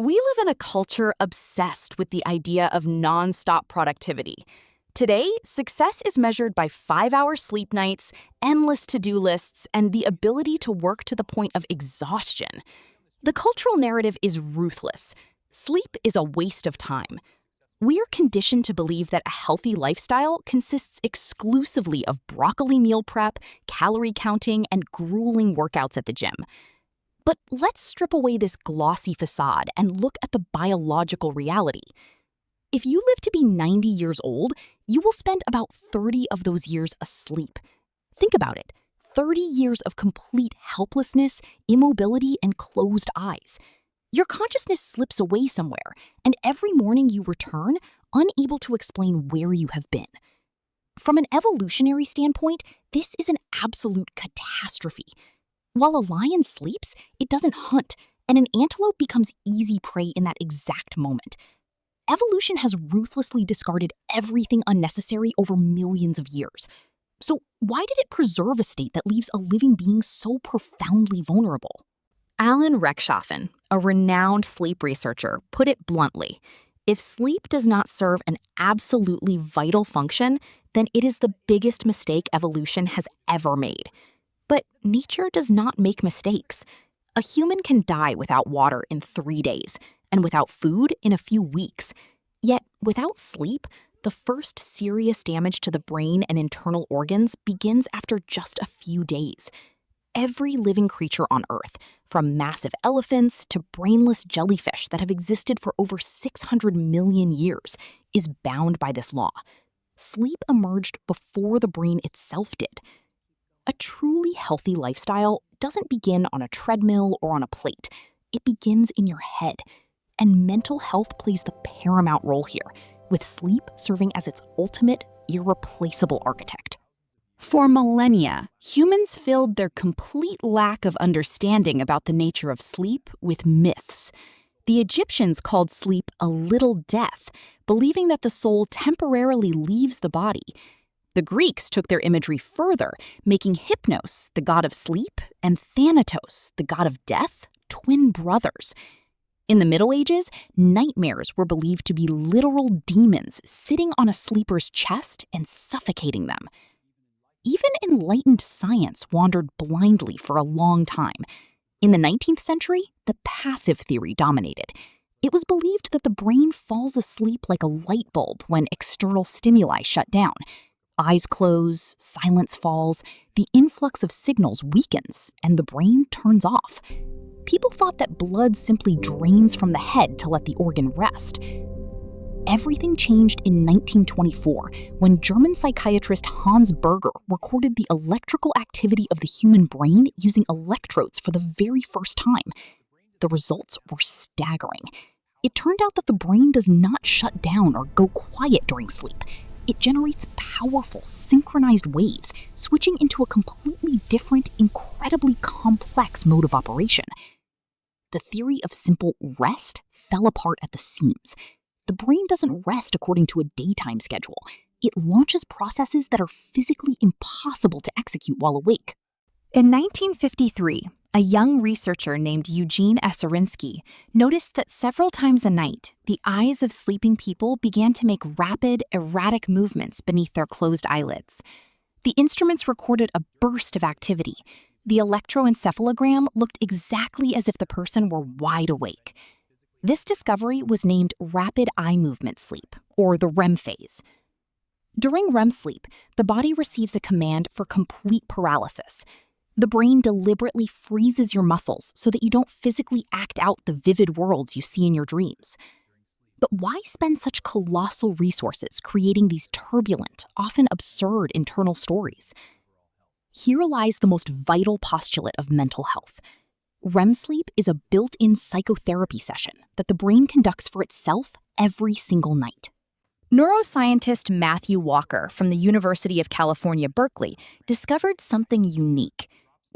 We live in a culture obsessed with the idea of nonstop productivity. Today, success is measured by 5-hour sleep nights, endless to-do lists, and the ability to work to the point of exhaustion. The cultural narrative is ruthless. Sleep is a waste of time. We are conditioned to believe that a healthy lifestyle consists exclusively of broccoli meal prep, calorie counting, and grueling workouts at the gym. But let's strip away this glossy facade and look at the biological reality. If you live to be 90 years old, you will spend about 30 of those years asleep. Think about it. 30 years of complete helplessness, immobility, and closed eyes. Your consciousness slips away somewhere, and every morning you return, unable to explain where you have been. From an evolutionary standpoint, this is an absolute catastrophe. While a lion sleeps, it doesn't hunt, and an antelope becomes easy prey in that exact moment. Evolution has ruthlessly discarded everything unnecessary over millions of years. So why did it preserve a state that leaves a living being so profoundly vulnerable? Alan Rechtschaffen, a renowned sleep researcher, put it bluntly: if sleep does not serve an absolutely vital function, then it is the biggest mistake evolution has ever made. But nature does not make mistakes. A human can die without water in 3 days, and without food in a few weeks. Yet, without sleep, the first serious damage to the brain and internal organs begins after just a few days. Every living creature on Earth, from massive elephants to brainless jellyfish that have existed for over 600 million years, is bound by this law. Sleep emerged before the brain itself did. A truly healthy lifestyle doesn't begin on a treadmill or on a plate. It begins in your head. And mental health plays the paramount role here, with sleep serving as its ultimate, irreplaceable architect. For millennia, humans filled their complete lack of understanding about the nature of sleep with myths. The Egyptians called sleep a little death, believing that the soul temporarily leaves the body. The Greeks took their imagery further, making Hypnos, the god of sleep, and Thanatos, the god of death, twin brothers. In the Middle Ages, nightmares were believed to be literal demons sitting on a sleeper's chest and suffocating them. Even enlightened science wandered blindly for a long time. In the 19th century, the passive theory dominated. It was believed that the brain falls asleep like a light bulb when external stimuli shut down. Eyes close, silence falls, the influx of signals weakens, and the brain turns off. People thought that blood simply drains from the head to let the organ rest. Everything changed in 1924 when German psychiatrist Hans Berger recorded the electrical activity of the human brain using electrodes for the very first time. The results were staggering. It turned out that the brain does not shut down or go quiet during sleep. It generates powerful, synchronized waves, switching into a completely different, incredibly complex mode of operation. The theory of simple rest fell apart at the seams. The brain doesn't rest according to a daytime schedule. It launches processes that are physically impossible to execute while awake. In 1953, a young researcher named Eugene Esserinsky noticed that several times a night, the eyes of sleeping people began to make rapid, erratic movements beneath their closed eyelids. The instruments recorded a burst of activity. The electroencephalogram looked exactly as if the person were wide awake. This discovery was named rapid eye movement sleep, or the REM phase. During REM sleep, the body receives a command for complete paralysis. The brain deliberately freezes your muscles so that you don't physically act out the vivid worlds you see in your dreams. But why spend such colossal resources creating these turbulent, often absurd internal stories? Here lies the most vital postulate of mental health. REM sleep is a built-in psychotherapy session that the brain conducts for itself every single night. Neuroscientist Matthew Walker from the University of California, Berkeley, discovered something unique.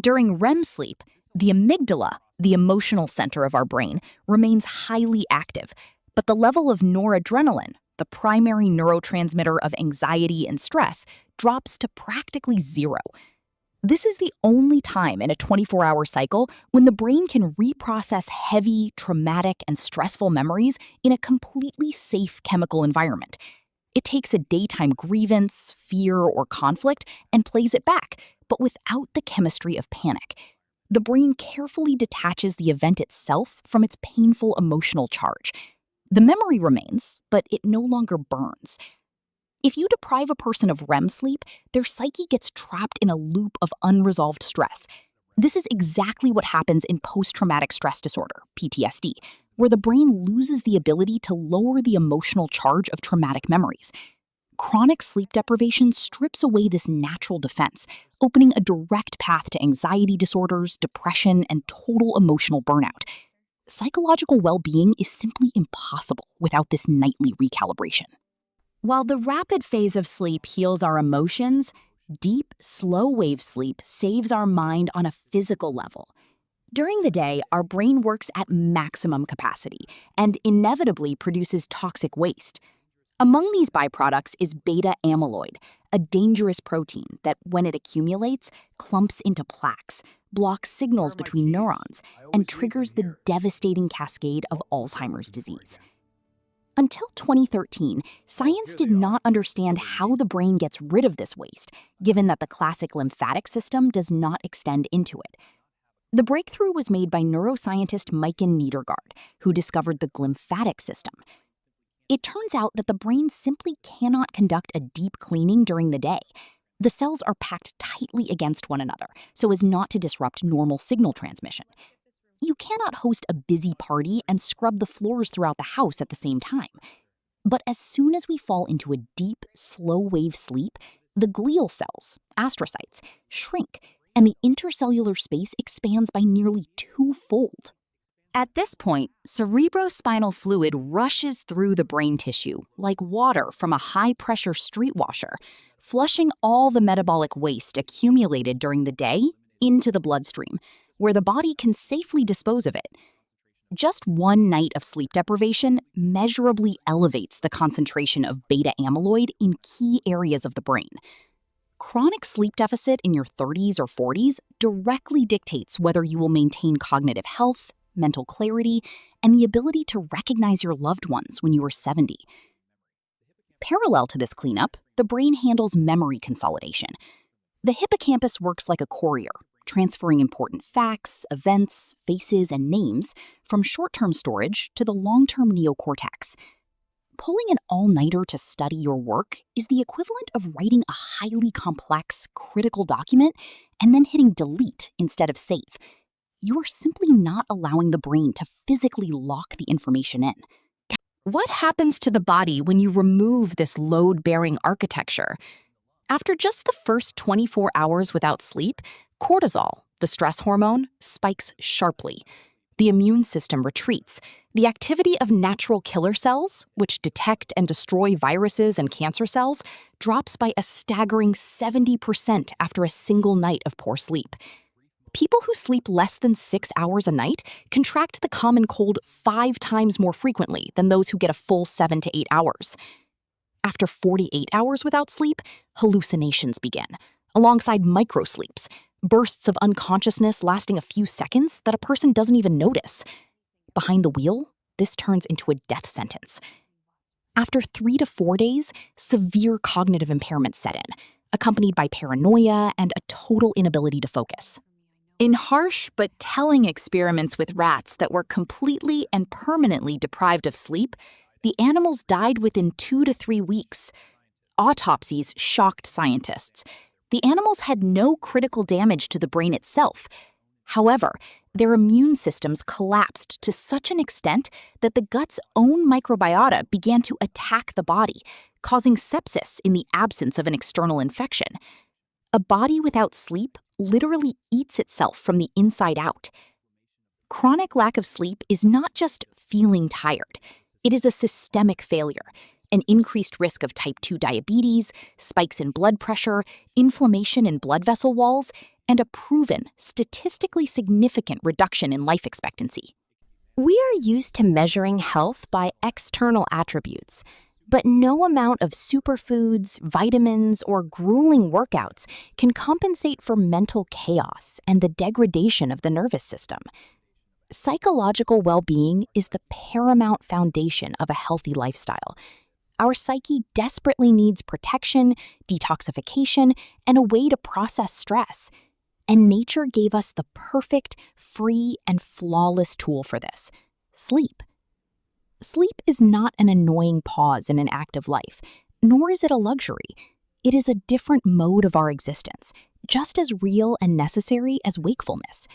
During REM sleep, the amygdala, the emotional center of our brain, remains highly active, but the level of noradrenaline, the primary neurotransmitter of anxiety and stress, drops to practically zero. This is the only time in a 24-hour cycle when the brain can reprocess heavy, traumatic, and stressful memories in a completely safe chemical environment. It takes a daytime grievance, fear, or conflict and plays it back, but without the chemistry of panic. The brain carefully detaches the event itself from its painful emotional charge. The memory remains, but it no longer burns. If you deprive a person of REM sleep, their psyche gets trapped in a loop of unresolved stress. This is exactly what happens in post-traumatic stress disorder, PTSD, where the brain loses the ability to lower the emotional charge of traumatic memories. Chronic sleep deprivation strips away this natural defense, opening a direct path to anxiety disorders, depression, and total emotional burnout. Psychological well-being is simply impossible without this nightly recalibration. While the rapid phase of sleep heals our emotions, deep, slow-wave sleep saves our mind on a physical level. During the day, our brain works at maximum capacity and inevitably produces toxic waste. Among these byproducts is beta amyloid, a dangerous protein that, when it accumulates, clumps into plaques, blocks signals between neurons, and triggers the devastating cascade of Alzheimer's disease. Until 2013, science did not understand how the brain gets rid of this waste, given that the classic lymphatic system does not extend into it. The breakthrough was made by neuroscientist Mikan Niedergard, who discovered the glymphatic system. It turns out that the brain simply cannot conduct a deep cleaning during the day. The cells are packed tightly against one another so as not to disrupt normal signal transmission. You cannot host a busy party and scrub the floors throughout the house at the same time. But as soon as we fall into a deep, slow-wave sleep, the glial cells, astrocytes, shrink, and the intercellular space expands by nearly twofold. At this point, cerebrospinal fluid rushes through the brain tissue like water from a high-pressure street washer, flushing all the metabolic waste accumulated during the day into the bloodstream, where the body can safely dispose of it. Just one night of sleep deprivation measurably elevates the concentration of beta amyloid in key areas of the brain. Chronic sleep deficit in your 30s or 40s directly dictates whether you will maintain cognitive health, mental clarity, and the ability to recognize your loved ones when you are 70. Parallel to this cleanup, the brain handles memory consolidation. The hippocampus works like a courier, transferring important facts, events, faces, and names from short-term storage to the long-term neocortex. Pulling an all-nighter to study your work is the equivalent of writing a highly complex, critical document and then hitting delete instead of save. You are simply not allowing the brain to physically lock the information in. What happens to the body when you remove this load-bearing architecture? After just the first 24 hours without sleep, cortisol, the stress hormone, spikes sharply. The immune system retreats. The activity of natural killer cells, which detect and destroy viruses and cancer cells, drops by a staggering 70% after a single night of poor sleep. People who sleep less than 6 hours a night contract the common cold 5 times more frequently than those who get a full 7 to 8 hours. After 48 hours without sleep, hallucinations begin, alongside microsleeps, bursts of unconsciousness lasting a few seconds that a person doesn't even notice. Behind the wheel, this turns into a death sentence. After 3 to 4 days, severe cognitive impairment set in, accompanied by paranoia and a total inability to focus. In harsh but telling experiments with rats that were completely and permanently deprived of sleep, the animals died within 2 to 3 weeks. Autopsies shocked scientists. The animals had no critical damage to the brain itself. However, their immune systems collapsed to such an extent that the gut's own microbiota began to attack the body, causing sepsis in the absence of an external infection. A body without sleep literally eats itself from the inside out. Chronic lack of sleep is not just feeling tired. It is a systemic failure, an increased risk of type 2 diabetes, spikes in blood pressure, inflammation in blood vessel walls, and a proven, statistically significant reduction in life expectancy. We are used to measuring health by external attributes. But no amount of superfoods, vitamins, or grueling workouts can compensate for mental chaos and the degradation of the nervous system. Psychological well-being is the paramount foundation of a healthy lifestyle. Our psyche desperately needs protection, detoxification, and a way to process stress. And nature gave us the perfect, free, and flawless tool for this: sleep. Sleep is not an annoying pause in an active life, nor is it a luxury. It is a different mode of our existence, just as real and necessary as wakefulness.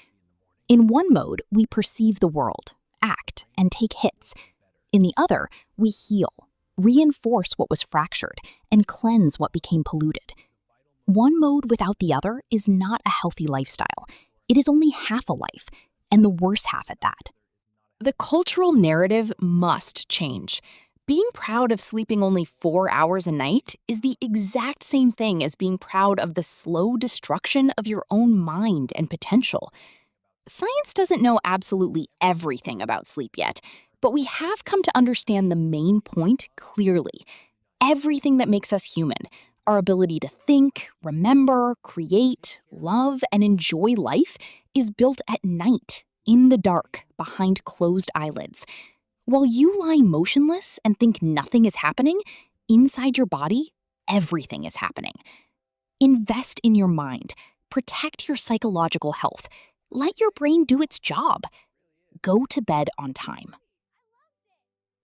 In one mode, we perceive the world, act, and take hits. In the other, we heal, reinforce what was fractured, and cleanse what became polluted. One mode without the other is not a healthy lifestyle. It is only half a life, and the worst half at that. The cultural narrative must change. Being proud of sleeping only 4 hours a night is the exact same thing as being proud of the slow destruction of your own mind and potential. Science doesn't know absolutely everything about sleep yet, but we have come to understand the main point clearly. Everything that makes us human, our ability to think, remember, create, love, and enjoy life, is built at night, in the dark, behind closed eyelids. While you lie motionless and think nothing is happening, inside your body, everything is happening. Invest in your mind. Protect your psychological health. Let your brain do its job. Go to bed on time.